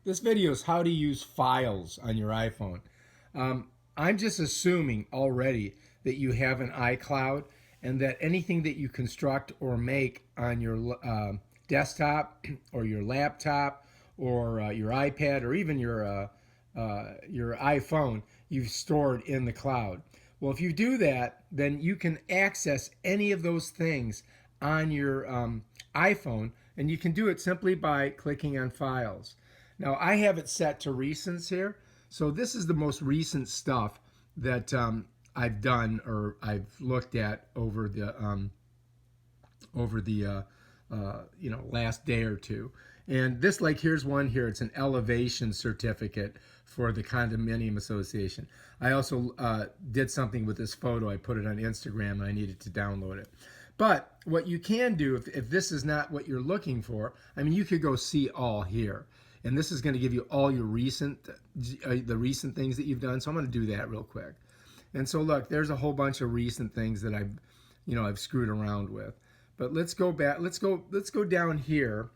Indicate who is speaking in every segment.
Speaker 1: This video is how to use files on your iPhone. I'm just assuming already that you have an iCloud and that anything that you construct or make on your desktop or your laptop or your iPad or even your iPhone, you've stored in the cloud. Well, if you do that, then you can access any of those things on your iPhone, and you can do it simply by clicking on Files. Now, I have it set to recents here, so this is the most recent stuff that I've done or I've looked at over the last day or two. And this, like, here's one here. It's an elevation certificate for the condominium association. I also did something with this photo. I put it on Instagram and I needed to download it. But what you can do, if this is not what you're looking for, I mean, you could go see all here. And this is going to give you all your the recent things that you've done. So I'm going to do that real quick. And so look, there's a whole bunch of recent things that I've screwed around with. But let's go back. Let's go down here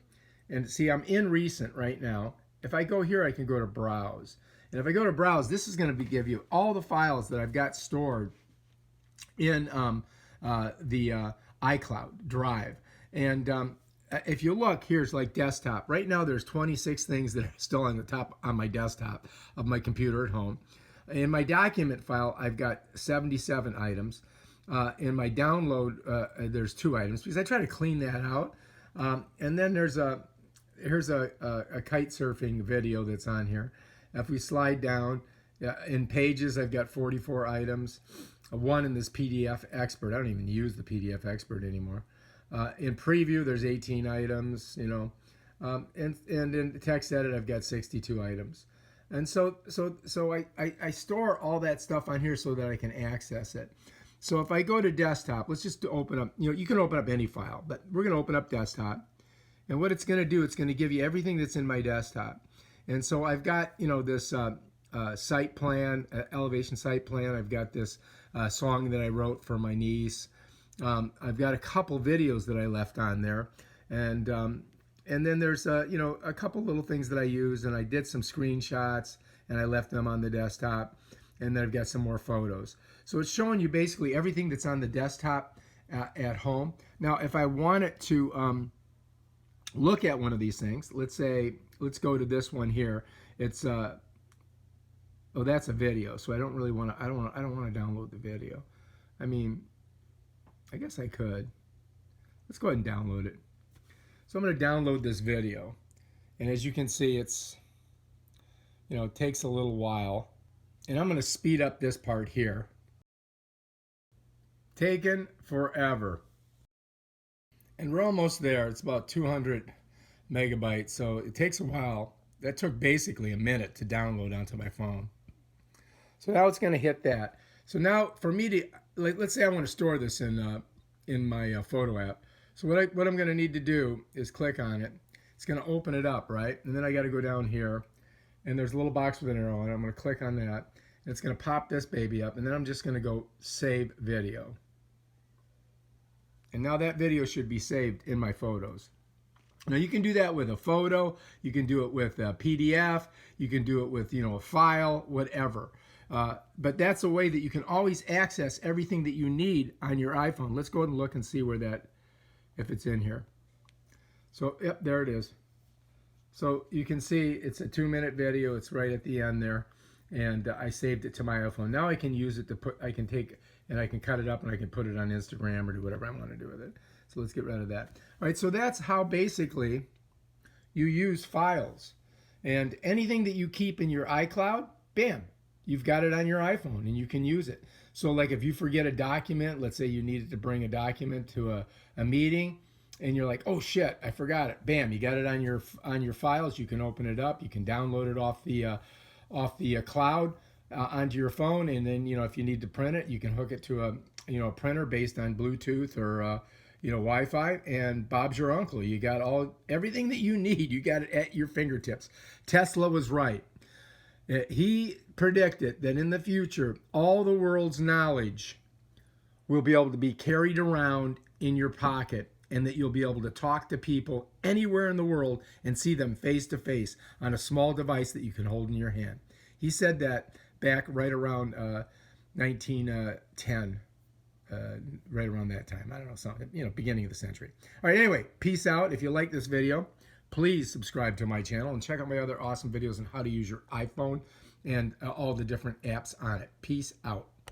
Speaker 1: and see. I'm in recent right now. If I go here, I can go to browse. And if I go to browse, this is going to give you all the files that I've got stored in the iCloud drive. And if you look, here's like desktop. Right now, there's 26 things that are still on the top on my desktop of my computer at home. In my document file, I've got 77 items. In my download, there's 2 items because I try to clean that out. And then here's a kite surfing video that's on here. If we slide down, in pages, I've got 44 items. One in this PDF expert. I don't even use the PDF expert anymore. In preview, there's 18 items, and in text edit, I've got 62 items. And so I store all that stuff on here so that I can access it. So if I go to desktop, let's just open up, you can open up any file, but we're going to open up desktop. And what it's going to do, it's going to give you everything that's in my desktop. And so I've got, this site plan, elevation site plan. I've got this song that I wrote for my niece. I've got a couple videos that I left on there. And then there's, a couple little things that I use. And I did some screenshots and I left them on the desktop. And then I've got some more photos. So it's showing you basically everything that's on the desktop at home. Now, if I wanted to look at one of these things, let's go to this one here. It's oh, that's a video. So I don't really want to. I don't want to download the video. I mean, I guess I could. Let's go ahead and download it. So I'm going to download this video, and as you can see, it's it takes a little while. And I'm going to speed up this part here. Taken forever. And we're almost there. It's about 200 megabytes, so it takes a while. That took basically a minute to download onto my phone. So now it's going to hit that. So now for me to, let's say I want to store this in my photo app. So what I'm going to need to do is click on it. It's going to open it up, right? And then I got to go down here. And there's a little box with an arrow, and I'm going to click on that. And it's going to pop this baby up, and then I'm just going to go Save Video. And now that video should be saved in my photos. Now you can do that with a photo, you can do it with a PDF, you can do it with a file, whatever. But that's a way that you can always access everything that you need on your iPhone. Let's go ahead and look and see if it's in here. So, yep, there it is. So you can see it's a 2-minute video. It's right at the end there. And I saved it to my iPhone. Now I can use it I can take and I can cut it up and I can put it on Instagram or do whatever I want to do with it. So let's get rid of that. All right, so that's how basically you use files. And anything that you keep in your iCloud, bam, you've got it on your iPhone and you can use it. So like if you forget a document, let's say you needed to bring a document to a meeting, and you're like, oh shit, I forgot it. Bam, you got it on your files. You can open it up. You can download it off the cloud onto your phone, and then if you need to print it, you can hook it to a printer based on Bluetooth or Wi-Fi. And Bob's your uncle. You got everything that you need. You got it at your fingertips. Tesla was right. He predicted that in the future, all the world's knowledge will be able to be carried around in your pocket. and that you'll be able to talk to people anywhere in the world and see them face to face on a small device that you can hold in your hand. He said that back right around 1910, right around that time. I don't know, something, beginning of the century. All right, anyway, peace out. If you like this video, please subscribe to my channel and check out my other awesome videos on how to use your iPhone and all the different apps on it. Peace out.